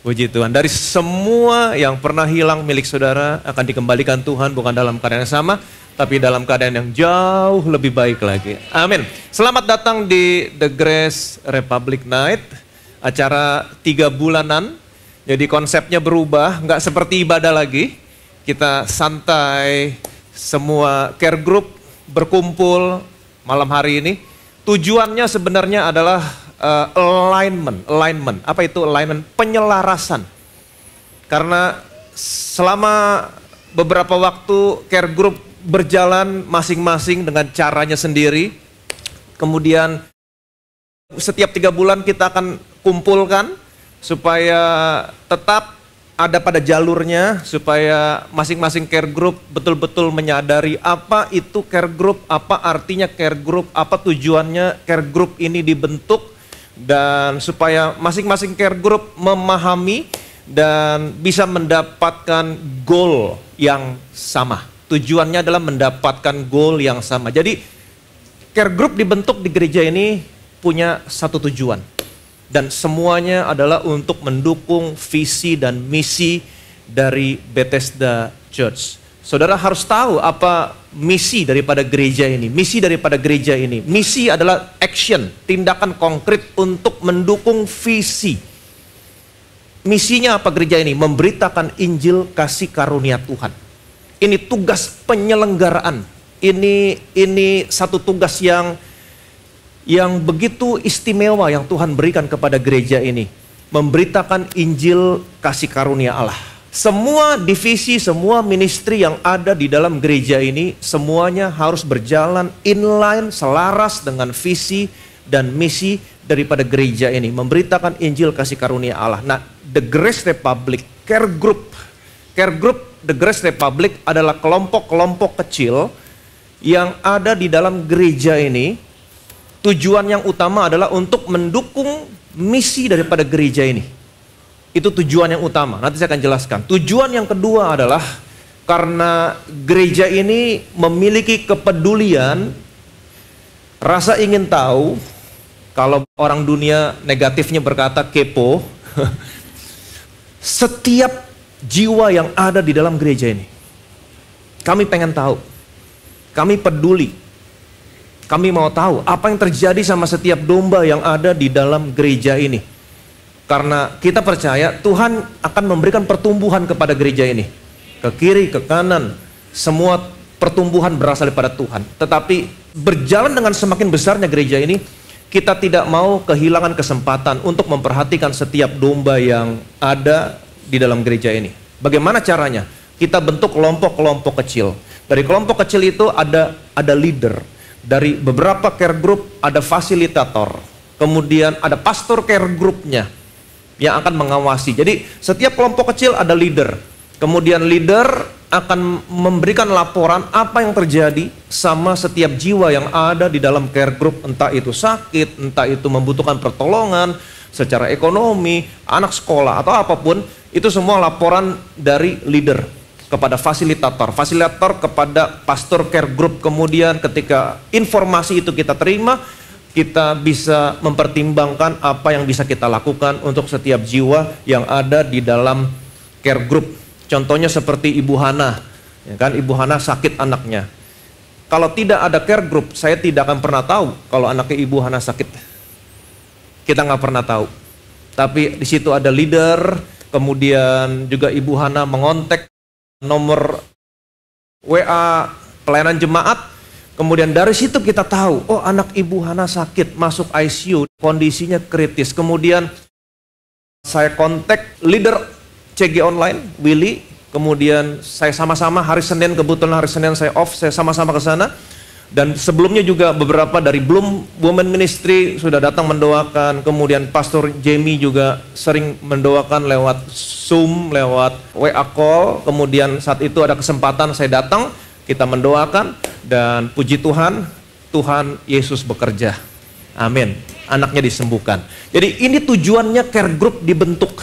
Puji Tuhan. Dari semua yang pernah hilang milik saudara akan dikembalikan Tuhan, bukan dalam keadaan yang sama, tapi dalam keadaan yang jauh lebih baik lagi. Amin. Selamat datang di The Grace Republic Night, acara 3 bulanan. Jadi konsepnya berubah, nggak seperti ibadah lagi. Kita santai, semua care group berkumpul malam hari ini. Tujuannya sebenarnya adalah alignment. Apa itu alignment? Penyelarasan. Karena selama beberapa waktu care group berjalan masing-masing dengan caranya sendiri. Kemudian setiap 3 bulan kita akan kumpulkan supaya tetap ada pada jalurnya, supaya masing-masing care group betul-betul menyadari apa itu care group, apa artinya care group, apa tujuannya care group ini dibentuk, dan supaya masing-masing care group memahami dan bisa mendapatkan goal yang sama. Tujuannya adalah mendapatkan goal yang sama. Jadi care group dibentuk di gereja ini punya satu tujuan. Dan semuanya adalah untuk mendukung visi dan misi dari Bethesda Church. Saudara harus tahu apa misi daripada gereja ini. Misi daripada gereja ini. Misi adalah action, tindakan konkret untuk mendukung visi. Misinya apa gereja ini? Memberitakan Injil kasih karunia Tuhan. Ini tugas penyelenggaraan. Ini satu tugas yang begitu istimewa yang Tuhan berikan kepada gereja ini. Memberitakan Injil kasih karunia Allah. Semua divisi, semua ministry yang ada di dalam gereja ini, semuanya harus berjalan inline, selaras dengan visi dan misi daripada gereja ini. Memberitakan Injil kasih karunia Allah. Nah, The Grace Republic, Care Group, The Grace Republic adalah kelompok-kelompok kecil yang ada di dalam gereja ini. Tujuan yang utama adalah untuk mendukung misi daripada gereja ini. Itu tujuan yang utama, nanti saya akan jelaskan. Tujuan yang kedua adalah karena gereja ini memiliki kepedulian, rasa ingin tahu, kalau orang dunia negatifnya berkata kepo, setiap jiwa yang ada di dalam gereja ini. Kami pengen tahu, kami peduli. Kami mau tahu apa yang terjadi sama setiap domba yang ada di dalam gereja ini. Karena kita percaya Tuhan akan memberikan pertumbuhan kepada gereja ini. Ke kiri, ke kanan, semua pertumbuhan berasal daripada Tuhan. Tetapi berjalan dengan semakin besarnya gereja ini, kita tidak mau kehilangan kesempatan untuk memperhatikan setiap domba yang ada di dalam gereja ini. Bagaimana caranya? Kita bentuk kelompok-kelompok kecil. Dari kelompok kecil itu ada leader. Dari beberapa care group ada fasilitator, kemudian ada pastor care groupnya yang akan mengawasi. Jadi setiap kelompok kecil ada leader, kemudian leader akan memberikan laporan apa yang terjadi sama setiap jiwa yang ada di dalam care group, entah itu sakit, entah itu membutuhkan pertolongan secara ekonomi, anak sekolah atau apapun, itu semua laporan dari leader kepada fasilitator kepada pastor care group. Kemudian ketika informasi itu kita terima, kita bisa mempertimbangkan apa yang bisa kita lakukan untuk setiap jiwa yang ada di dalam care group. Contohnya seperti Ibu Hana, ya kan? Ibu Hana sakit anaknya. Kalau tidak ada care group, saya tidak akan pernah tahu kalau anaknya Ibu Hana sakit. Kita nggak pernah tahu. Tapi di situ ada leader, kemudian juga Ibu Hana mengontak nomor WA pelayanan jemaat, kemudian dari situ kita tahu, oh anak Ibu Hana sakit, masuk ICU, kondisinya kritis. Kemudian saya kontak leader CG Online, Willy, kemudian saya sama-sama hari Senin, kebetulan hari Senin saya off, saya sama-sama ke sana. Dan sebelumnya juga beberapa dari Bloom Women Ministry sudah datang mendoakan. Kemudian Pastor Jamie juga sering mendoakan lewat Zoom, lewat WA call. Kemudian saat itu ada kesempatan saya datang, kita mendoakan. Dan puji Tuhan, Tuhan Yesus bekerja. Amin. Anaknya disembuhkan. Jadi ini tujuannya care group dibentuk.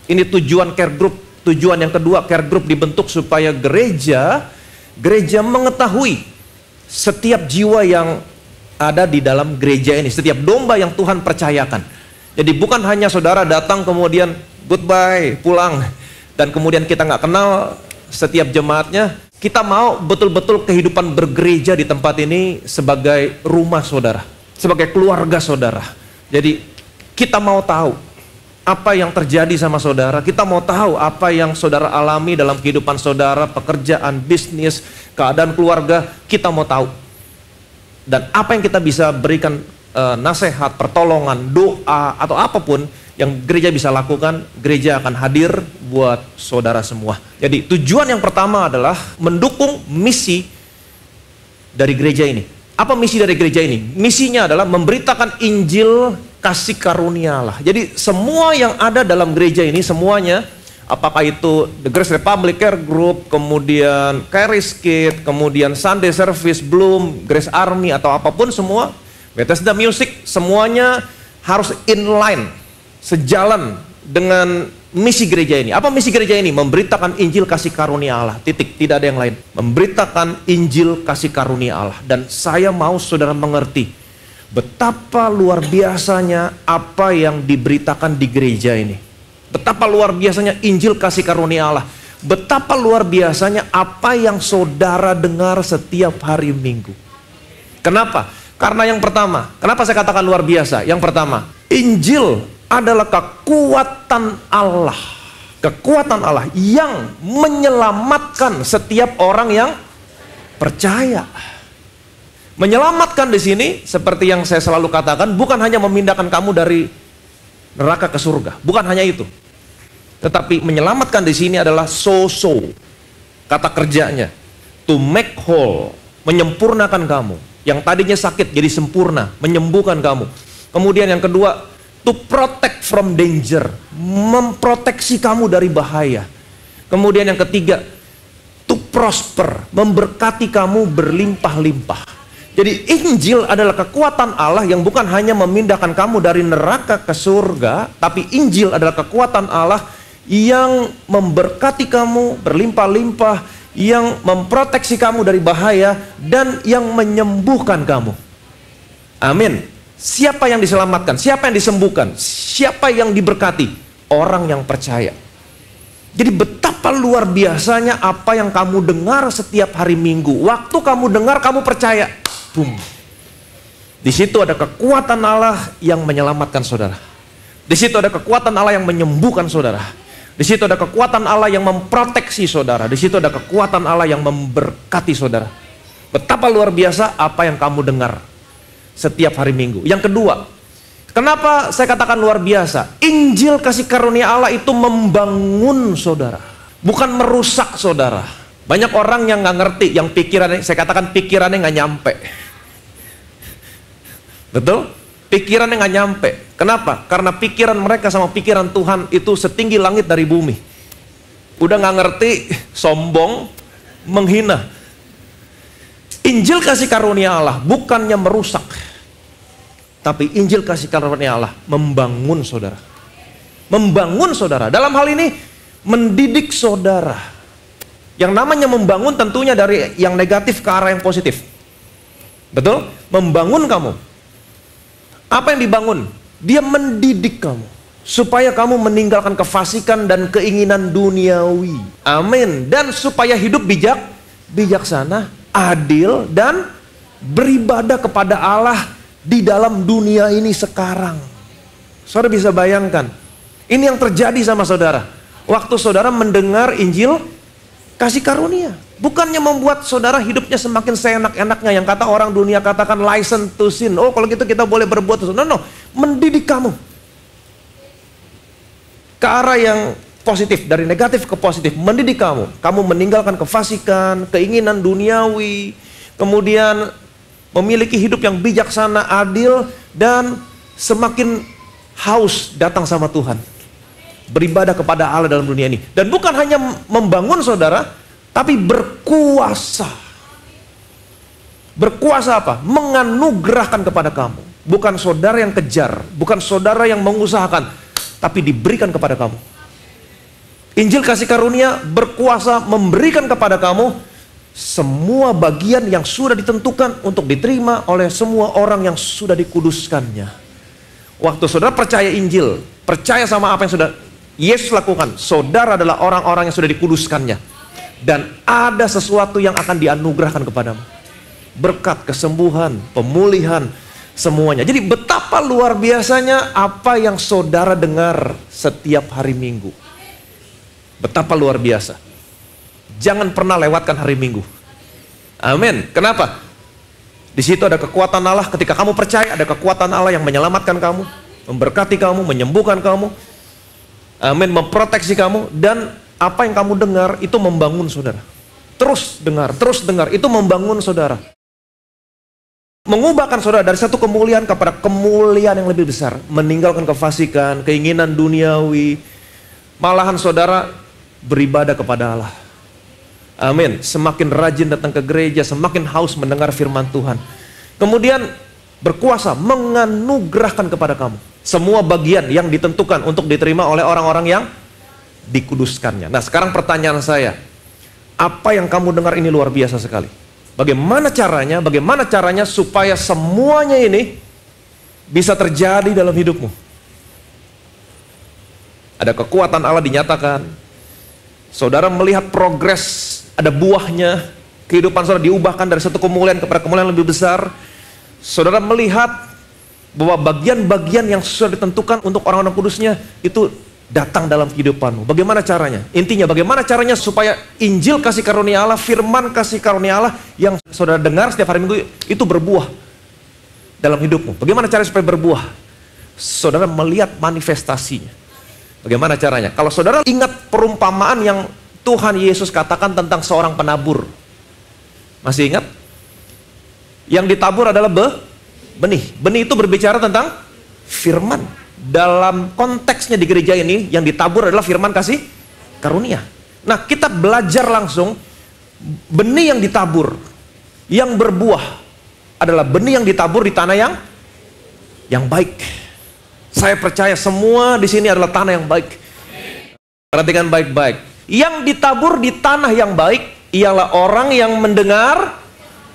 Ini tujuan care group. Tujuan yang kedua, care group dibentuk supaya gereja mengetahui setiap jiwa yang ada di dalam gereja ini, setiap domba yang Tuhan percayakan. Jadi bukan hanya saudara datang kemudian goodbye, pulang. Dan kemudian kita nggak kenal setiap jemaatnya. Kita mau betul-betul kehidupan bergereja di tempat ini sebagai rumah saudara, sebagai keluarga saudara. Jadi kita mau tahu apa yang terjadi sama saudara. Kita mau tahu apa yang saudara alami dalam kehidupan saudara, pekerjaan, bisnis, keadaan keluarga. Kita mau tahu. Dan apa yang kita bisa berikan nasihat, pertolongan, doa, atau apapun yang gereja bisa lakukan, gereja akan hadir buat saudara semua. Jadi tujuan yang pertama adalah mendukung misi dari gereja ini. Apa misi dari gereja ini? Misinya adalah memberitakan Injil kasih karunia Allah. Jadi semua yang ada dalam gereja ini, semuanya, apakah itu The Grace Republic Care Group, kemudian Charis Kid, kemudian Sunday Service, Bloom, Grace Army, atau apapun semua, Bethesda Music, semuanya harus inline, sejalan dengan misi gereja ini. Apa misi gereja ini? Memberitakan Injil kasih karunia Allah. Titik, tidak ada yang lain. Memberitakan Injil kasih karunia Allah. Dan saya mau saudara mengerti betapa luar biasanya apa yang diberitakan di gereja ini. Betapa luar biasanya Injil kasih karunia Allah. Betapa luar biasanya apa yang saudara dengar setiap hari Minggu. Kenapa? Karena yang pertama, kenapa saya katakan luar biasa? Yang pertama, Injil adalah kekuatan Allah. Kekuatan Allah yang menyelamatkan setiap orang yang percaya. Menyelamatkan di sini, seperti yang saya selalu katakan, bukan hanya memindahkan kamu dari neraka ke surga. Bukan hanya itu. Tetapi menyelamatkan di sini adalah so-so. Kata kerjanya. To make whole. Menyempurnakan kamu. Yang tadinya sakit jadi sempurna. Menyembuhkan kamu. Kemudian yang kedua, to protect from danger. Memproteksi kamu dari bahaya. Kemudian yang ketiga, to prosper. Memberkati kamu berlimpah-limpah. Jadi Injil adalah kekuatan Allah yang bukan hanya memindahkan kamu dari neraka ke surga, tapi Injil adalah kekuatan Allah yang memberkati kamu berlimpah-limpah, yang memproteksi kamu dari bahaya, dan yang menyembuhkan kamu. Amin. Siapa yang diselamatkan? Siapa yang disembuhkan? Siapa yang diberkati? Orang yang percaya. Jadi betapa luar biasanya apa yang kamu dengar setiap hari Minggu. Waktu kamu dengar, kamu percaya. Boom. Di situ ada kekuatan Allah yang menyelamatkan saudara. Di situ ada kekuatan Allah yang menyembuhkan saudara. Di situ ada kekuatan Allah yang memproteksi saudara. Di situ ada kekuatan Allah yang memberkati saudara. Betapa luar biasa apa yang kamu dengar setiap hari Minggu. Yang kedua, kenapa saya katakan luar biasa? Injil kasih karunia Allah itu membangun saudara, bukan merusak saudara. Banyak orang yang nggak ngerti, yang pikirannya, saya katakan pikirannya nggak nyampe. Betul? Pikirannya nggak nyampe. Kenapa? Karena pikiran mereka sama pikiran Tuhan itu setinggi langit dari bumi. Udah nggak ngerti, sombong, menghina. Injil kasih karunia Allah bukannya merusak, tapi Injil kasih karunia Allah membangun saudara. Membangun saudara. Dalam hal ini mendidik saudara. Yang namanya membangun tentunya dari yang negatif ke arah yang positif. Betul? Membangun kamu. Apa yang dibangun? Dia mendidik kamu supaya kamu meninggalkan kefasikan dan keinginan duniawi. Amin. Dan supaya hidup bijaksana, adil, dan beribadah kepada Allah di dalam dunia ini sekarang. Saudara bisa bayangkan, ini yang terjadi sama saudara. Waktu saudara mendengar Injil kasih karunia, bukannya membuat saudara hidupnya semakin seenak-enaknya, yang kata orang dunia katakan license to sin. Oh, kalau gitu kita boleh berbuat dosa. No, mendidik kamu ke arah yang positif, dari negatif ke positif. Mendidik kamu meninggalkan kefasikan, keinginan duniawi, kemudian memiliki hidup yang bijaksana, adil, dan semakin haus datang sama Tuhan, beribadah kepada Allah dalam dunia ini. Dan bukan hanya membangun saudara, tapi berkuasa. Berkuasa apa? Menganugerahkan kepada kamu. Bukan saudara yang kejar, bukan saudara yang mengusahakan, tapi diberikan kepada kamu. Injil kasih karunia berkuasa memberikan kepada kamu semua bagian yang sudah ditentukan untuk diterima oleh semua orang yang sudah dikuduskannya. Waktu saudara percaya Injil, percaya sama apa yang sudah Yesus lakukan. Saudara adalah orang-orang yang sudah dikuduskannya. Dan ada sesuatu yang akan dianugerahkan kepadamu. Berkat, kesembuhan, pemulihan, semuanya. Jadi betapa luar biasanya apa yang saudara dengar setiap hari Minggu. Betapa luar biasa. Jangan pernah lewatkan hari Minggu. Amin. Kenapa? Di situ ada kekuatan Allah. Ketika kamu percaya, ada kekuatan Allah yang menyelamatkan kamu, memberkati kamu, menyembuhkan kamu. Amin. Memproteksi kamu. Dan apa yang kamu dengar itu membangun saudara. Terus dengar, itu membangun saudara. Mengubahkan saudara dari satu kemuliaan kepada kemuliaan yang lebih besar. Meninggalkan kefasikan, keinginan duniawi. Malahan saudara beribadah kepada Allah. Amin. Semakin rajin datang ke gereja, semakin haus mendengar firman Tuhan. Kemudian berkuasa menganugerahkan kepada kamu semua bagian yang ditentukan untuk diterima oleh orang-orang yang dikuduskannya. Nah, sekarang pertanyaan saya, apa yang kamu dengar ini luar biasa sekali. Bagaimana caranya supaya semuanya ini bisa terjadi dalam hidupmu? Ada kekuatan Allah dinyatakan. Saudara melihat progres, ada buahnya. Kehidupan saudara diubahkan dari satu kemuliaan kepada kemuliaan lebih besar. Saudara melihat bahwa bagian-bagian yang sudah ditentukan untuk orang-orang kudusnya itu datang dalam kehidupanmu. Bagaimana caranya? Intinya bagaimana caranya supaya Injil kasih karunia Allah, firman kasih karunia Allah yang saudara dengar setiap hari Minggu itu berbuah dalam hidupmu. Bagaimana caranya supaya berbuah? Saudara melihat manifestasinya. Bagaimana caranya? Kalau saudara ingat perumpamaan yang Tuhan Yesus katakan tentang seorang penabur. Masih ingat? Yang ditabur adalah benih. Benih itu berbicara tentang firman. Dalam konteksnya di gereja ini, yang ditabur adalah firman kasih karunia. Nah, kita belajar langsung, benih yang ditabur, yang berbuah, adalah benih yang ditabur di tanah yang baik. Saya percaya semua di sini adalah tanah yang baik. Perhatikan baik-baik. Yang ditabur di tanah yang baik, ialah orang yang mendengar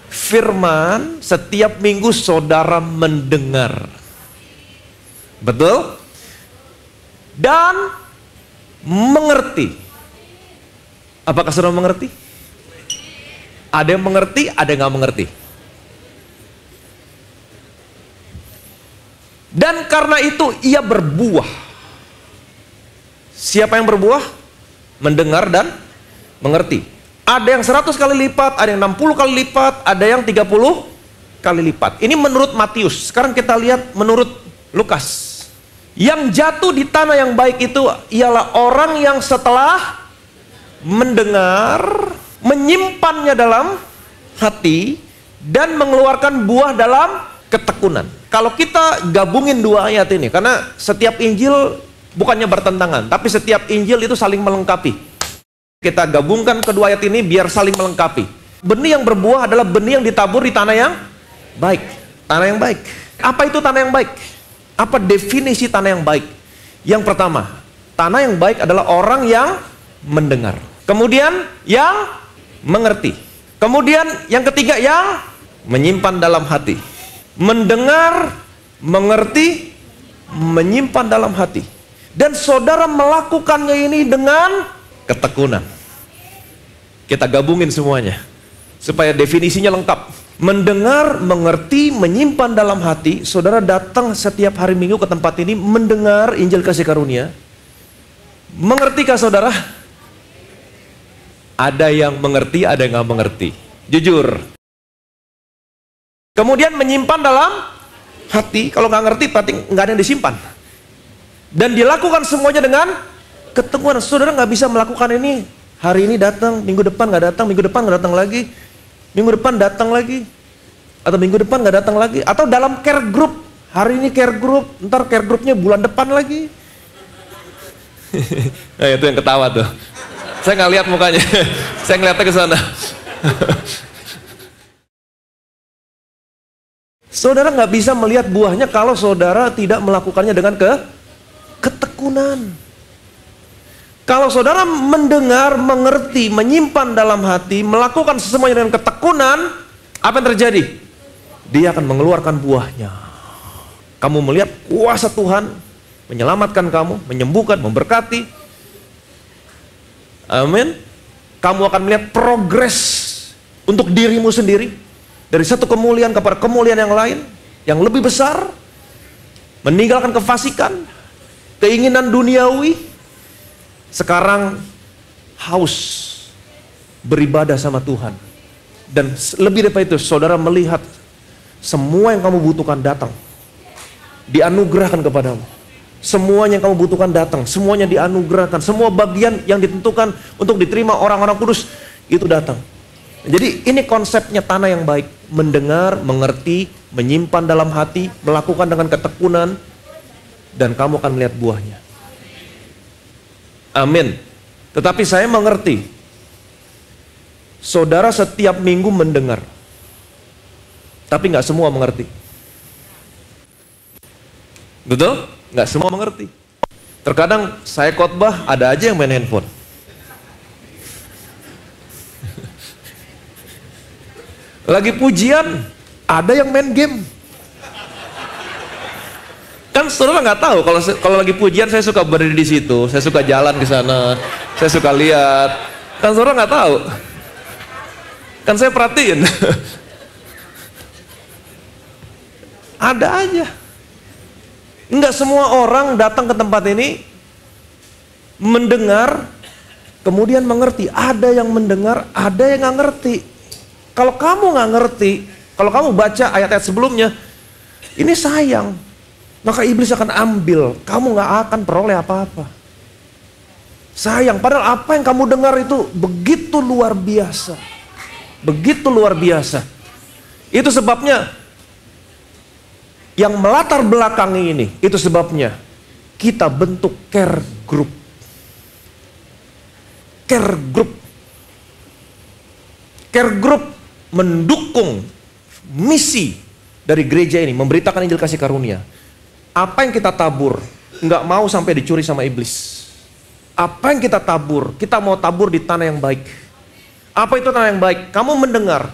firman. Setiap minggu saudara mendengar. Betul? Dan mengerti. Apakah saudara mengerti? Ada yang mengerti, ada yang nggak mengerti. Dan karena itu ia berbuah. Siapa yang berbuah? Mendengar dan mengerti. Ada yang 100 kali lipat, ada yang 60 kali lipat, ada yang 30 kali lipat. Ini menurut Matius. Sekarang kita lihat menurut Lukas. Yang jatuh di tanah yang baik itu ialah orang yang setelah mendengar, menyimpannya dalam hati, dan mengeluarkan buah dalam ketekunan. Kalau kita gabungin dua ayat ini, karena setiap Injil bukannya bertentangan, tapi setiap Injil itu saling melengkapi. Kita gabungkan kedua ayat ini biar saling melengkapi. Benih yang berbuah adalah benih yang ditabur di tanah yang baik. Tanah yang baik. Apa itu tanah yang baik? Apa definisi tanah yang baik? Yang pertama, tanah yang baik adalah orang yang mendengar. Kemudian yang mengerti. Kemudian yang ketiga yang menyimpan dalam hati. Mendengar, mengerti, menyimpan dalam hati. Dan saudara melakukannya ini dengan ketekunan. Kita gabungin semuanya supaya definisinya lengkap. Mendengar, mengerti, menyimpan dalam hati. Saudara datang setiap hari Minggu ke tempat ini mendengar Injil kasih karunia. Mengertikah saudara? Ada yang mengerti, ada yang nggak mengerti. Jujur. Kemudian menyimpan dalam hati. Kalau nggak ngerti berarti nggak ada yang disimpan. Dan dilakukan semuanya dengan ketekunan. Saudara nggak bisa melakukan ini hari ini datang, minggu depan nggak datang, minggu depan nggak datang lagi. Minggu depan datang lagi, atau minggu depan nggak datang lagi, atau dalam care group, hari ini care group, ntar care groupnya bulan depan lagi. Nah, itu yang ketawa tuh. Saya nggak lihat mukanya, saya ngeliatnya ke sana. Saudara nggak bisa melihat buahnya kalau saudara tidak melakukannya dengan ketekunan. Kalau saudara mendengar, mengerti, menyimpan dalam hati, melakukan semuanya dengan ketekunan, apa yang terjadi? Dia akan mengeluarkan buahnya. Kamu melihat kuasa Tuhan, menyelamatkan kamu, menyembuhkan, memberkati. Amin. Kamu akan melihat progres untuk dirimu sendiri. Dari satu kemuliaan kepada kemuliaan yang lain, yang lebih besar. Meninggalkan kefasikan, keinginan duniawi. Sekarang haus beribadah sama Tuhan. Dan lebih daripada itu, saudara melihat semua yang kamu butuhkan datang. Dianugerahkan kepadamu. Semuanya yang kamu butuhkan datang, semuanya dianugerahkan, semua bagian yang ditentukan untuk diterima orang-orang kudus itu datang. Jadi ini konsepnya tanah yang baik, mendengar, mengerti, menyimpan dalam hati, melakukan dengan ketekunan, dan kamu akan melihat buahnya. Amin. Tetapi saya mengerti, saudara setiap minggu mendengar, tapi nggak semua mengerti. Betul? Nggak semua mengerti. Terkadang saya khotbah, ada aja yang main handphone. Lagi pujian, ada yang main game. Kan saudara nggak tahu, kalau lagi pujian saya suka berdiri di situ, saya suka jalan ke sana, saya suka lihat. Kan saudara nggak tahu. Kan saya perhatiin. Ada aja. Enggak semua orang datang ke tempat ini mendengar kemudian mengerti. Ada yang mendengar, ada yang nggak ngerti. Kalau kamu nggak ngerti, kalau kamu baca ayat-ayat sebelumnya, ini sayang, maka iblis akan ambil, kamu nggak akan peroleh apa-apa. Sayang, padahal apa yang kamu dengar itu begitu luar biasa, begitu luar biasa. Itu sebabnya yang melatar belakangi ini, itu sebabnya kita bentuk care group. Care group. Care group mendukung misi dari gereja ini, memberitakan Injil kasih karunia. Apa yang kita tabur, nggak mau sampai dicuri sama iblis. Apa yang kita tabur, kita mau tabur di tanah yang baik. Apa itu tanah yang baik? Kamu mendengar,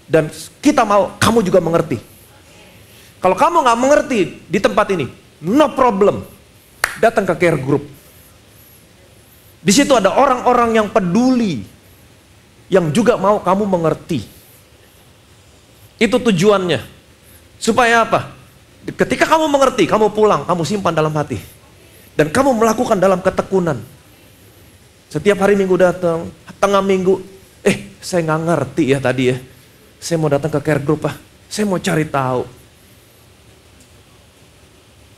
dan kita mau, kamu juga mengerti. Kalau kamu nggak mengerti di tempat ini, no problem. Datang ke care group. Di situ ada orang-orang yang peduli, yang juga mau kamu mengerti. Itu tujuannya. Supaya apa? Ketika kamu mengerti, kamu pulang, kamu simpan dalam hati. Dan kamu melakukan dalam ketekunan. Setiap hari Minggu datang, tengah minggu, saya nggak ngerti ya tadi ya. Saya mau datang ke care group, saya mau cari tahu.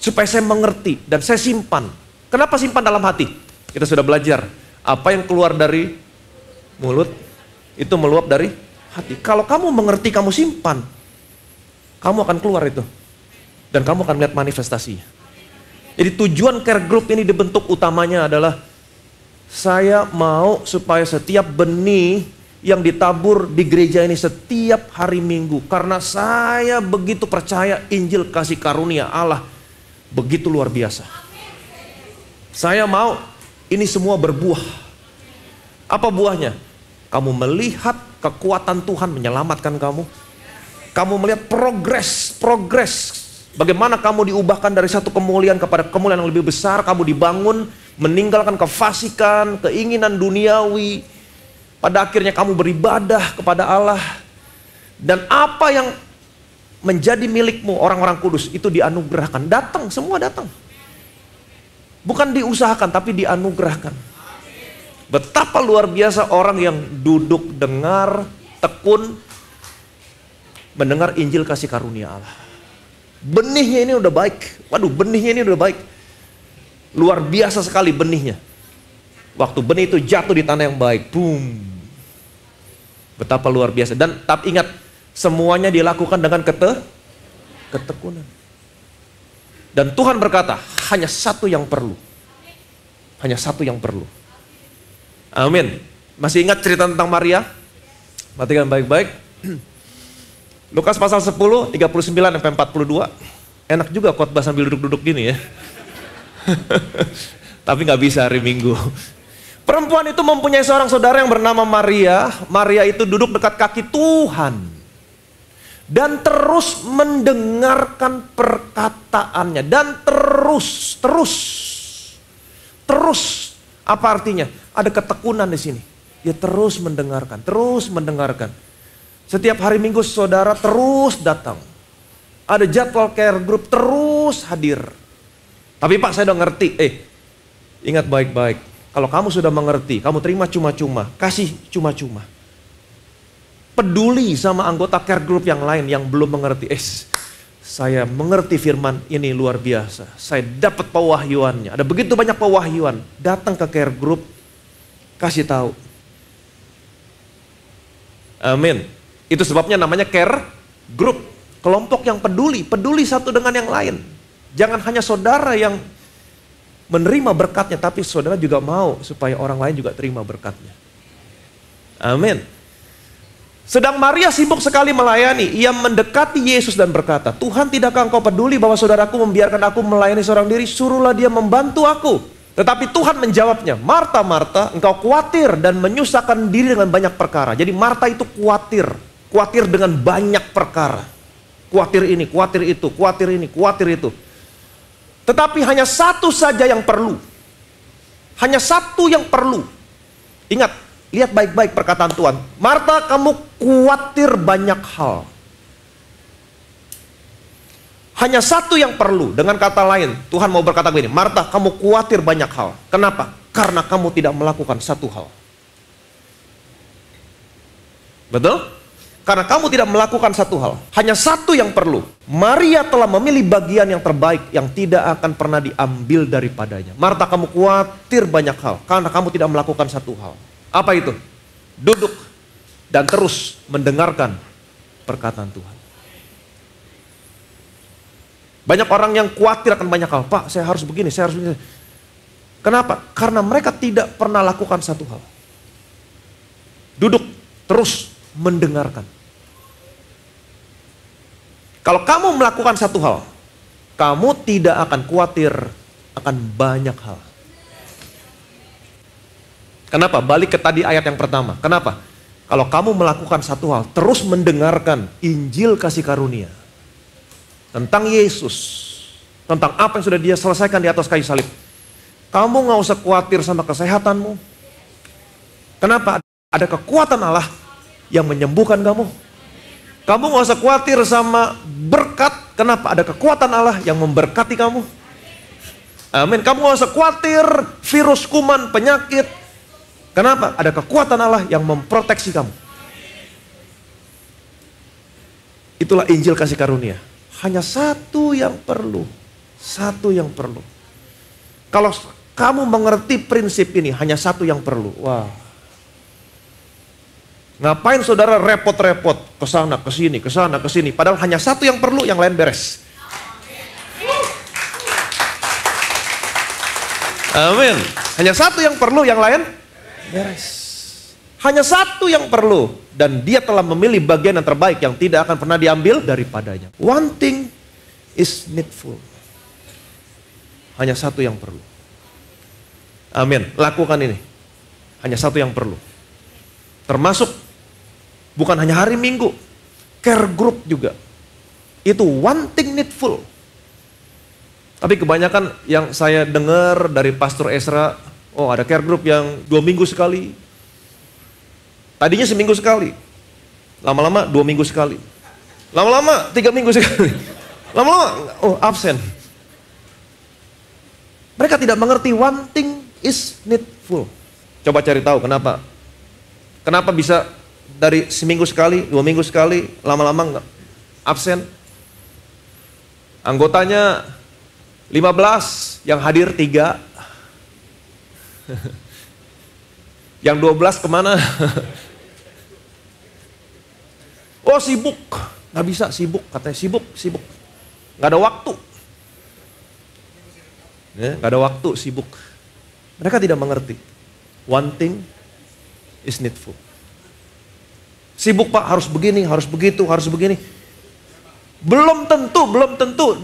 Supaya saya mengerti dan saya simpan. Kenapa simpan dalam hati? Kita sudah belajar. Apa yang keluar dari mulut, itu meluap dari hati. Kalau kamu mengerti, kamu simpan, kamu akan keluar itu. Dan kamu akan melihat manifestasinya. Jadi tujuan care group ini dibentuk utamanya adalah saya mau supaya setiap benih yang ditabur di gereja ini setiap hari Minggu. Karena saya begitu percaya Injil kasih karunia Allah begitu luar biasa. Saya mau ini semua berbuah. Apa buahnya? Kamu melihat kekuatan Tuhan menyelamatkan kamu. Kamu melihat progres. Bagaimana kamu diubahkan dari satu kemuliaan kepada kemuliaan yang lebih besar. Kamu dibangun, meninggalkan kefasikan, keinginan duniawi. Pada akhirnya kamu beribadah kepada Allah. Dan apa yang menjadi milikmu orang-orang kudus itu dianugerahkan. Datang, semua datang. Bukan diusahakan tapi dianugerahkan. Betapa luar biasa orang yang duduk dengar, tekun, mendengar Injil kasih karunia Allah. Benihnya ini udah baik. Waduh, benihnya ini udah baik. Luar biasa sekali benihnya. Waktu benih itu jatuh di tanah yang baik, boom. Betapa luar biasa. Dan tapi ingat, semuanya dilakukan dengan ketekunan. Dan Tuhan berkata, hanya satu yang perlu. Hanya satu yang perlu. Amin. Masih ingat cerita tentang Maria? Perhatikan baik-baik. Lukas pasal 10, 39 sampai 42. Enak juga khotbah sambil duduk-duduk gini ya. Tapi nggak bisa hari Minggu. Perempuan itu mempunyai seorang saudara yang bernama Maria. Maria itu duduk dekat kaki Tuhan. dan terus mendengarkan perkataannya. Dan terus. Apa artinya? Ada ketekunan di sini. Dia terus mendengarkan. Setiap hari Minggu saudara terus datang. Ada jadwal care group, terus hadir. Tapi Pak, saya udah ngerti. Ingat baik-baik. Kalau kamu sudah mengerti, kamu terima cuma-cuma, kasih cuma-cuma. Peduli sama anggota care group yang lain yang belum mengerti. Saya mengerti firman ini luar biasa. Saya dapat pewahyuannya. Ada begitu banyak pewahyuan. Datang ke care group, kasih tahu. Amin. Itu sebabnya namanya care group. Kelompok yang peduli satu dengan yang lain. Jangan hanya saudara yang menerima berkatnya, tapi saudara juga mau supaya orang lain juga terima berkatnya. Amin. Sedang Maria sibuk sekali melayani. Ia mendekati Yesus dan berkata, Tuhan, tidakkah engkau peduli bahwa saudaraku membiarkan aku melayani seorang diri? Suruhlah dia membantu aku. Tetapi Tuhan menjawabnya, Marta, Marta, engkau khawatir dan menyusahkan diri dengan banyak perkara. Jadi Marta itu khawatir dengan banyak perkara. Khawatir ini, khawatir itu, khawatir ini, khawatir itu. Tetapi hanya satu saja yang perlu. Hanya satu yang perlu. Ingat, lihat baik-baik perkataan Tuhan. Marta, kamu khawatir banyak hal. Hanya satu yang perlu. Dengan kata lain, Tuhan mau berkata begini, Marta, kamu khawatir banyak hal. Kenapa? Karena kamu tidak melakukan satu hal. Betul? Karena kamu tidak melakukan satu hal. Hanya satu yang perlu. Maria telah memilih bagian yang terbaik yang tidak akan pernah diambil daripadanya. Marta, kamu khawatir banyak hal karena kamu tidak melakukan satu hal. Apa itu? Duduk dan terus mendengarkan perkataan Tuhan. Banyak orang yang khawatir akan banyak hal. Pak, saya harus begini, saya harus begini. Kenapa? Karena mereka tidak pernah lakukan satu hal. Duduk terus mendengarkan. Kalau kamu melakukan satu hal, kamu tidak akan khawatir akan banyak hal. Kenapa? Balik ke tadi ayat yang pertama. Kenapa? Kalau kamu melakukan satu hal, terus mendengarkan Injil kasih karunia tentang Yesus, tentang apa yang sudah dia selesaikan di atas kayu salib, kamu gak usah khawatir sama kesehatanmu. Kenapa? Ada kekuatan Allah yang menyembuhkan kamu. Kamu gak usah khawatir sama berkat. Kenapa? Ada kekuatan Allah yang memberkati kamu. Amin. Kamu gak usah khawatir virus, kuman, penyakit. Kenapa? Ada kekuatan Allah yang memproteksi kamu. Itulah Injil kasih karunia. Hanya satu yang perlu. Satu yang perlu. Kalau kamu mengerti prinsip ini, hanya satu yang perlu. Wah. Ngapain saudara repot-repot ke sana, ke sini, padahal hanya satu yang perlu, yang lain beres. Amin. Hanya satu yang perlu, yang lain beres. Hanya satu yang perlu, dan dia telah memilih bagian yang terbaik yang tidak akan pernah diambil daripadanya. One thing is needful. Hanya satu yang perlu. Amin. Lakukan ini. Hanya satu yang perlu. Termasuk bukan hanya hari Minggu, care group juga. Itu one thing needful. Tapi kebanyakan yang saya dengar dari Pastor Ezra, oh ada care group yang 2 minggu sekali. Tadinya seminggu sekali. Lama-lama 2 minggu sekali. Lama-lama 3 minggu sekali. Lama-lama, oh absen. Mereka tidak mengerti one thing is needful. Coba cari tahu kenapa. Kenapa bisa dari seminggu sekali, 2 minggu sekali, lama-lama enggak absen. Anggotanya 15, yang hadir 3. Yang 12 kemana? Oh sibuk, nggak bisa, sibuk, katanya sibuk. Nggak ada waktu. Ya, nggak ada waktu, sibuk. Mereka tidak mengerti. One thing is needful. Sibuk Pak, harus begini, harus begitu, harus begini. Belum tentu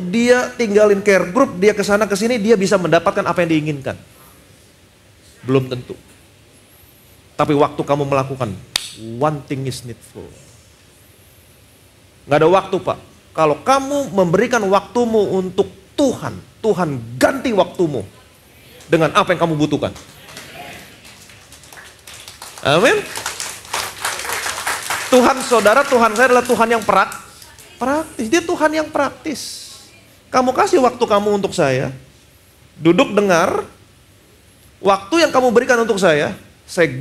dia tinggalin care group, dia kesana kesini, dia bisa mendapatkan apa yang diinginkan. Belum tentu. Tapi waktu kamu melakukan, one thing is needful. Nggak ada waktu, Pak. Kalau kamu memberikan waktumu untuk Tuhan, Tuhan ganti waktumu dengan apa yang kamu butuhkan. Amin. Tuhan saudara, Tuhan saya adalah Tuhan yang praktis. Dia Tuhan yang praktis. Kamu kasih waktu kamu untuk saya, duduk dengar, waktu yang kamu berikan untuk saya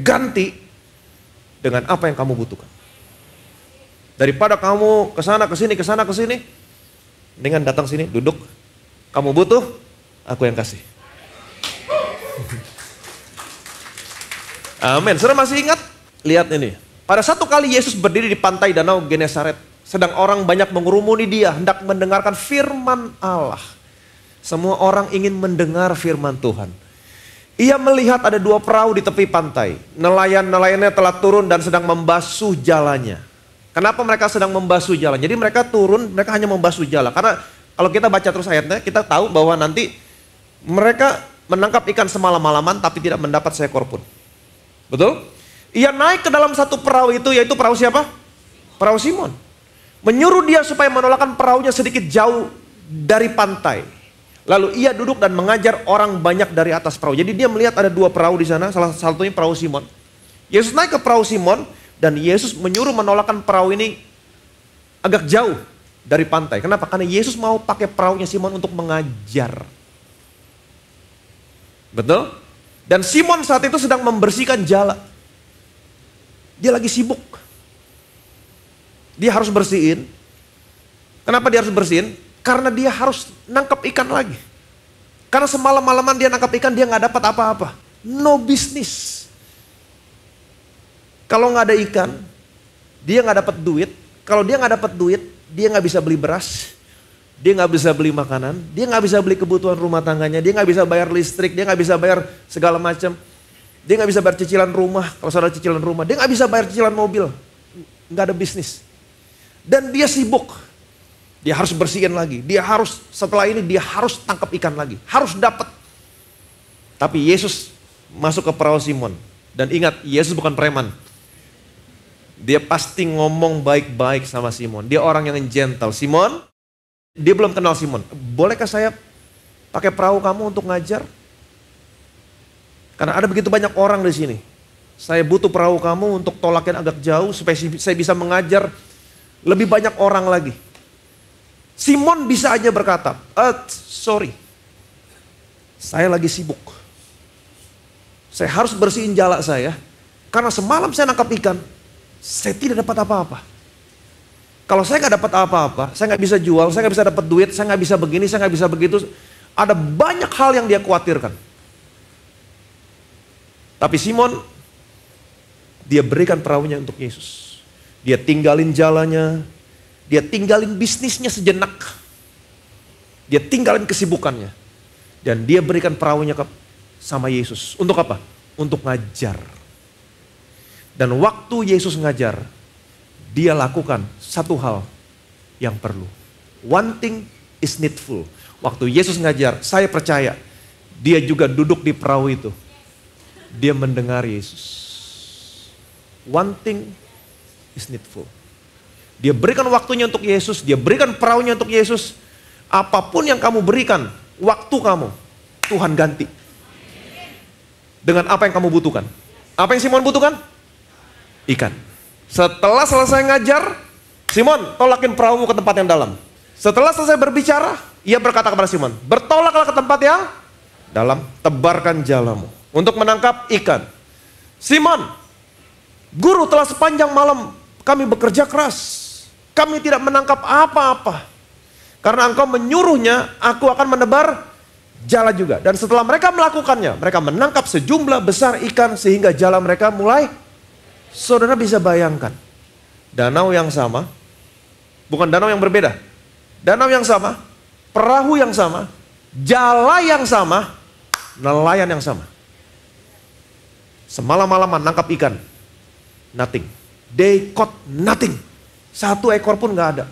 ganti dengan apa yang kamu butuhkan. Daripada kamu kesana kesini, dengan datang sini, duduk, kamu butuh, aku yang kasih. Amin. Saudara masih ingat? Lihat ini. Pada satu kali Yesus berdiri di pantai danau Genesaret. Sedang orang banyak mengurumuni dia, hendak mendengarkan firman Allah. Semua orang ingin mendengar firman Tuhan. Ia melihat ada 2 perahu di tepi pantai. Nelayan-nelayannya telah turun dan sedang membasuh jalannya. Kenapa mereka sedang membasuh jalan? Jadi mereka turun, mereka hanya membasuh jalan. Karena kalau kita baca terus ayatnya, kita tahu bahwa nanti mereka menangkap ikan semalam-malaman tapi tidak mendapat seekor pun. Betul? Ia naik ke dalam satu perahu itu, yaitu perahu siapa? Perahu Simon. Menyuruh dia supaya menolakkan perahunya sedikit jauh dari pantai. Lalu ia duduk dan mengajar orang banyak dari atas perahu. Jadi dia melihat ada 2 perahu di sana, salah satunya perahu Simon. Yesus naik ke perahu Simon dan Yesus menyuruh menolakkan perahu ini agak jauh dari pantai. Kenapa? Karena Yesus mau pakai perahunya Simon untuk mengajar. Betul? Dan Simon saat itu sedang membersihkan jala. Dia lagi sibuk. Dia harus bersihin. Kenapa dia harus bersihin? Karena dia harus nangkap ikan lagi. Karena semalam-malaman dia nangkap ikan, dia nggak dapat apa-apa. No business. Kalau nggak ada ikan, dia nggak dapat duit. Kalau dia nggak dapat duit, dia nggak bisa beli beras. Dia nggak bisa beli makanan. Dia nggak bisa beli kebutuhan rumah tangganya. Dia nggak bisa bayar listrik. Dia nggak bisa bayar segala macam. Dia nggak bisa bayar cicilan rumah. Kalau saudara cicilan rumah, dia nggak bisa bayar cicilan mobil. Nggak ada bisnis. Dan dia sibuk. Dia harus bersihin lagi. Dia harus, setelah ini dia harus tangkap ikan lagi. Harus dapat. Tapi Yesus masuk ke perahu Simon. Dan ingat, Yesus bukan preman. Dia pasti ngomong baik-baik sama Simon. Dia orang yang gentle. Simon, dia belum kenal Simon. Bolehkah saya pakai perahu kamu untuk ngajar? Karena ada begitu banyak orang di sini. Saya butuh perahu kamu untuk tolakin agak jauh supaya saya bisa mengajar lebih banyak orang lagi. Simon bisa aja berkata, sorry, saya lagi sibuk. Saya harus bersihin jala saya, karena semalam saya nangkap ikan, saya tidak dapat apa-apa. Kalau saya nggak dapat apa-apa, saya nggak bisa jual, saya nggak bisa dapat duit, saya nggak bisa begini, saya nggak bisa begitu. Ada banyak hal yang dia khawatirkan. Tapi Simon, dia berikan perahunya untuk Yesus. Dia tinggalin jalannya, dia tinggalin bisnisnya sejenak. Dia tinggalin kesibukannya. Dan dia berikan perahunya sama Yesus. Untuk apa? Untuk ngajar. Dan waktu Yesus ngajar, dia lakukan satu hal yang perlu. One thing is needful. Waktu Yesus ngajar, saya percaya dia juga duduk di perahu itu. Dia mendengar Yesus. One thing is needful. Dia berikan waktunya untuk Yesus, dia berikan perahunya untuk Yesus. Apapun yang kamu berikan, waktu kamu, Tuhan ganti. Dengan apa yang kamu butuhkan. Apa yang Simon butuhkan? Ikan. Setelah selesai ngajar, Simon, tolakin perahumu ke tempat yang dalam. Setelah selesai berbicara, ia berkata kepada Simon, bertolaklah ke tempat yang dalam, tebarkan jalamu untuk menangkap ikan. Simon, guru, telah sepanjang malam kami bekerja keras. Kami tidak menangkap apa-apa. Karena engkau menyuruhnya, aku akan menebar jala juga. Dan setelah mereka melakukannya, mereka menangkap sejumlah besar ikan sehingga jala mereka mulai. Saudara bisa bayangkan, danau yang sama, bukan danau yang berbeda. Danau yang sama, perahu yang sama, jala yang sama, nelayan yang sama. Semalam-malaman nangkap ikan, nothing. They caught nothing. Satu ekor pun gak ada.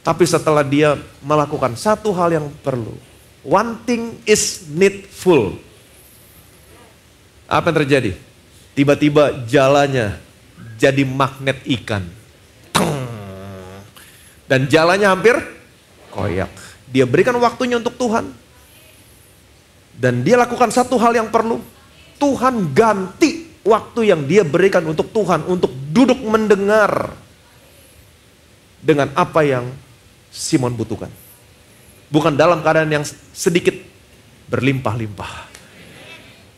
Tapi setelah dia melakukan satu hal yang perlu. One thing is needful. Apa yang terjadi? Tiba-tiba jalannya jadi magnet ikan. Dan jalannya hampir koyak. Dia berikan waktunya untuk Tuhan. Dan dia lakukan satu hal yang perlu. Tuhan ganti waktu yang dia berikan untuk Tuhan untuk duduk mendengar dengan apa yang Simon butuhkan. Bukan dalam keadaan yang sedikit, berlimpah-limpah.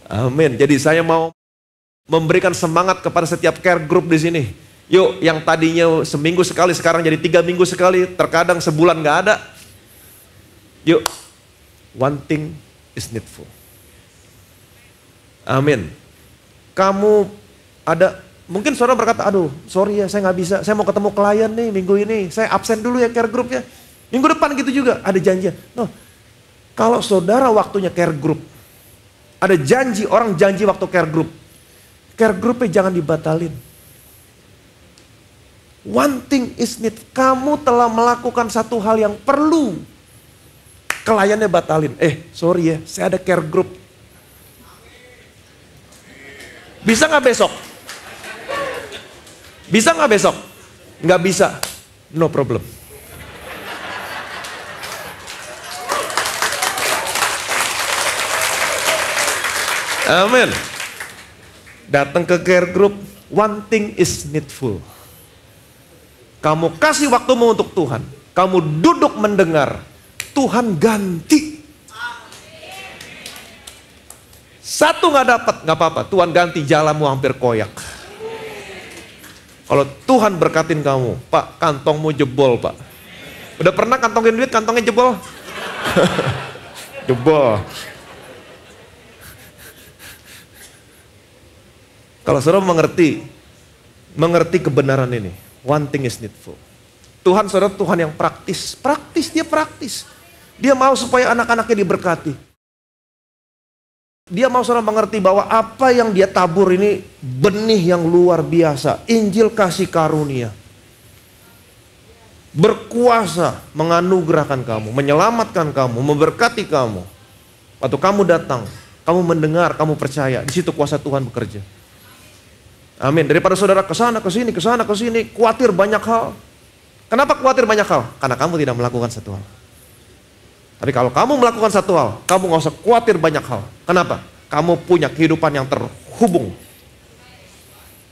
Amin. Jadi saya mau memberikan semangat kepada setiap care group di sini. Yuk, yang tadinya seminggu sekali sekarang jadi 3 minggu sekali, terkadang sebulan gak ada. Yuk, one thing is needful. Amin. Kamu ada, mungkin saudara berkata, aduh sorry ya saya gak bisa, saya mau ketemu klien nih minggu ini, saya absen dulu ya care groupnya. Minggu depan gitu juga, ada janji. No, kalau saudara waktunya care group, ada janji, orang janji waktu care groupnya jangan dibatalin. One thing is need, kamu telah melakukan satu hal yang perlu. Kliennya batalin, sorry ya, saya ada care group. Bisa gak besok? Bisa gak besok? Gak bisa, no problem. Amin. Datang ke care group, one thing is needful. Kamu kasih waktumu untuk Tuhan. Kamu duduk mendengar. Tuhan ganti. Satu gak dapat, gak apa-apa. Tuhan ganti jalanmu hampir koyak. Kalau Tuhan berkatin kamu, Pak, kantongmu jebol, Pak. Udah pernah kantongin duit, kantongnya jebol? Jebol. Kalau saudara mengerti kebenaran ini, one thing is needful. Tuhan saudara Tuhan yang praktis, dia praktis. Dia mau supaya anak-anaknya diberkati. Dia mau saudara mengerti bahwa apa yang dia tabur ini benih yang luar biasa. Injil kasih karunia. Berkuasa menganugerahkan kamu, menyelamatkan kamu, memberkati kamu. Waktu kamu datang, kamu mendengar, kamu percaya, di situ kuasa Tuhan bekerja. Amin. Daripada saudara kesana kesini, khawatir banyak hal. Kenapa khawatir banyak hal? Karena kamu tidak melakukan satu hal. Tapi kalau kamu melakukan satu hal, kamu gak usah khawatir banyak hal. Kenapa? Kamu punya kehidupan yang terhubung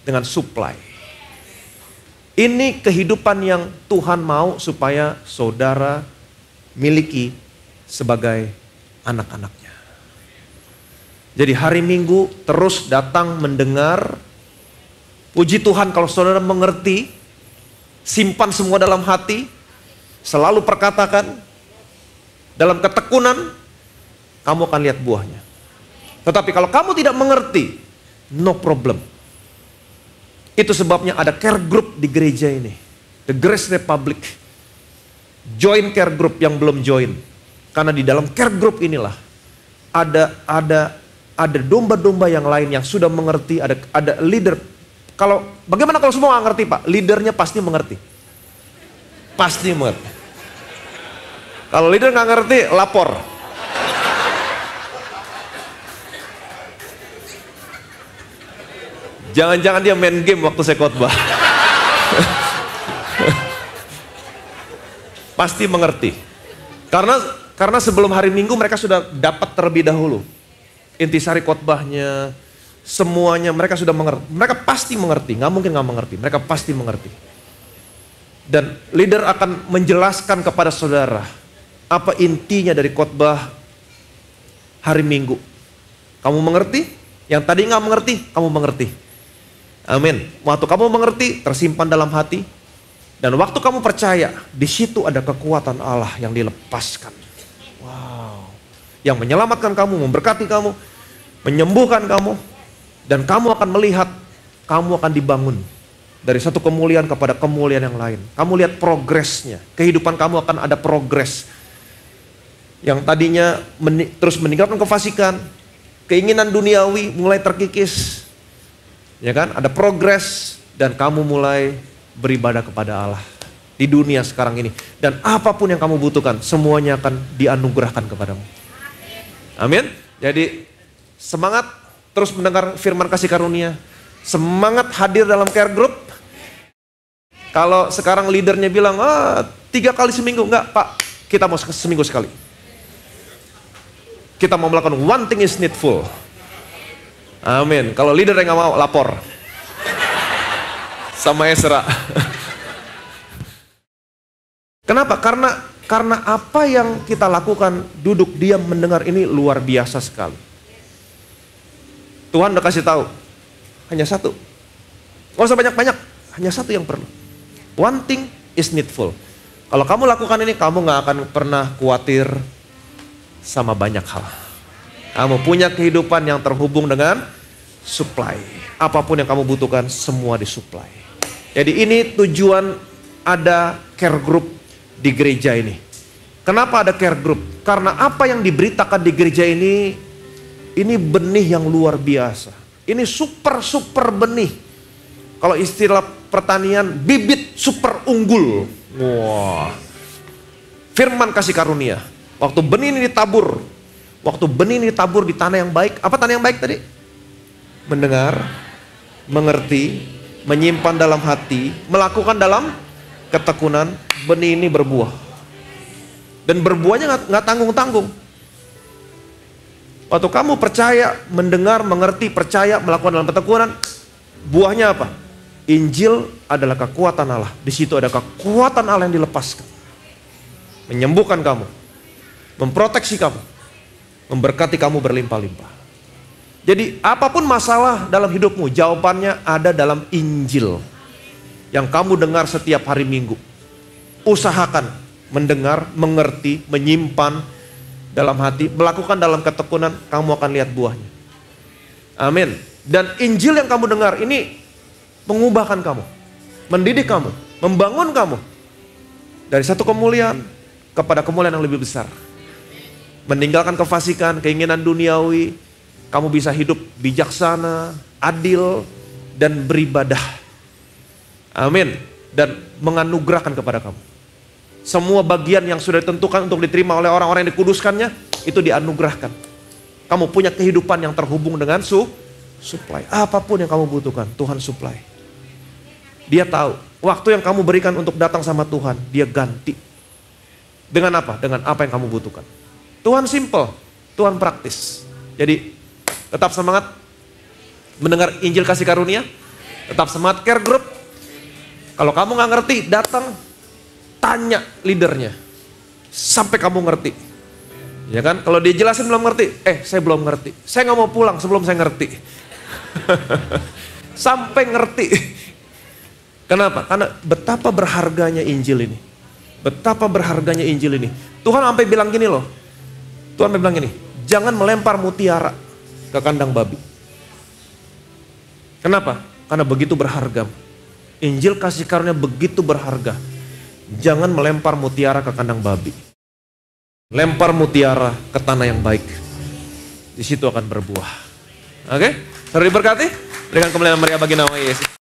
dengan supply. Ini kehidupan yang Tuhan mau supaya saudara miliki sebagai anak-anaknya. Jadi hari Minggu terus datang mendengar. Puji Tuhan kalau saudara mengerti, simpan semua dalam hati, selalu perkatakan, dalam ketekunan, kamu akan lihat buahnya. Tetapi kalau kamu tidak mengerti, no problem. Itu sebabnya ada care group di gereja ini. The Grace Republic. Join care group yang belum join. Karena di dalam care group inilah, ada domba-domba yang lain yang sudah mengerti, ada leader. Bagaimana kalau semua nggak ngerti Pak? Leadernya pasti mengerti. Pasti mengerti. Kalau leader nggak ngerti, lapor. Jangan-jangan dia main game waktu saya khotbah. Pasti mengerti. Karena sebelum hari Minggu mereka sudah dapat terlebih dahulu intisari khotbahnya. Semuanya mereka sudah mengerti. Mereka pasti mengerti, nggak mungkin nggak mengerti. Mereka pasti mengerti. Dan leader akan menjelaskan kepada saudara apa intinya dari khotbah hari Minggu. Kamu mengerti? Yang tadi nggak mengerti, kamu mengerti. Amin. Waktu kamu mengerti, tersimpan dalam hati. Dan waktu kamu percaya, di situ ada kekuatan Allah yang dilepaskan. Wow. Yang menyelamatkan kamu, memberkati kamu, menyembuhkan kamu. Dan kamu akan melihat, kamu akan dibangun dari satu kemuliaan kepada kemuliaan yang lain. Kamu lihat progresnya, kehidupan kamu akan ada progres. Yang tadinya terus meninggalkan kefasikan, keinginan duniawi mulai terkikis. Ya kan, ada progres dan kamu mulai beribadah kepada Allah di dunia sekarang ini. Dan apapun yang kamu butuhkan, semuanya akan dianugerahkan kepadamu. Amin. Jadi semangat. Terus mendengar firman kasih karunia. Semangat hadir dalam care group. Kalau sekarang leadernya bilang, 3 kali seminggu? Enggak, Pak. Kita mau seminggu sekali. Kita mau melakukan one thing is needful. Amin. Kalau leader yang nggak mau, lapor sama Ezra. Kenapa? Karena apa yang kita lakukan, duduk diam mendengar ini luar biasa sekali. Tuhan udah kasih tahu, hanya satu. Nggak usah banyak-banyak, hanya satu yang perlu. One thing is needful. Kalau kamu lakukan ini, kamu nggak akan pernah khawatir sama banyak hal. Kamu punya kehidupan yang terhubung dengan supply. Apapun yang kamu butuhkan, semua disuplai. Jadi ini tujuan ada care group di gereja ini. Kenapa ada care group? Karena apa yang diberitakan di gereja ini benih yang luar biasa. Ini super benih. Kalau istilah pertanian, bibit super unggul. Wah. Firman kasih karunia. Waktu benih ini ditabur di tanah yang baik. Apa tanah yang baik tadi? Mendengar, mengerti, menyimpan dalam hati, melakukan dalam ketekunan, benih ini berbuah. Dan berbuahnya nggak tanggung-tanggung. Waktu kamu percaya, mendengar, mengerti, percaya, melakukan dalam ketekunan, buahnya apa? Injil adalah kekuatan Allah. Di situ ada kekuatan Allah yang dilepaskan. Menyembuhkan kamu, memproteksi kamu, memberkati kamu berlimpah-limpah. Jadi apapun masalah dalam hidupmu, jawabannya ada dalam Injil yang kamu dengar setiap hari Minggu. Usahakan mendengar, mengerti, menyimpan dalam hati, melakukan dalam ketekunan, kamu akan lihat buahnya. Amin. Dan Injil yang kamu dengar ini mengubahkan kamu, mendidik kamu, membangun kamu dari satu kemuliaan kepada kemuliaan yang lebih besar. Meninggalkan kefasikan, keinginan duniawi, kamu bisa hidup bijaksana, adil, dan beribadah. Amin. Dan menganugerahkan kepada kamu. Semua bagian yang sudah ditentukan untuk diterima oleh orang-orang yang dikuduskannya, itu dianugerahkan. Kamu punya kehidupan yang terhubung dengan supply. Apapun yang kamu butuhkan, Tuhan supply. Dia tahu, waktu yang kamu berikan untuk datang sama Tuhan, dia ganti. Dengan apa? Dengan apa yang kamu butuhkan. Tuhan simple, Tuhan praktis. Jadi tetap semangat mendengar Injil kasih karunia, tetap semangat care group. Kalau kamu nggak ngerti, datang tanya leadernya sampai kamu ngerti. Ya kan? Kalau dia jelasin belum ngerti, saya belum ngerti. Saya nggak mau pulang sebelum saya ngerti. Sampai ngerti. Kenapa? Karena betapa berharganya Injil ini. Betapa berharganya Injil ini. Tuhan sampai bilang gini loh. Tuhan sampai bilang gini, jangan melempar mutiara ke kandang babi. Kenapa? Karena begitu berharga. Injil kasih karunia begitu berharga. Jangan melempar mutiara ke kandang babi. Lempar mutiara ke tanah yang baik. Di situ akan berbuah. Oke? Saudara diberkati? Berikan kemuliaan Maria bagi nama Yesus.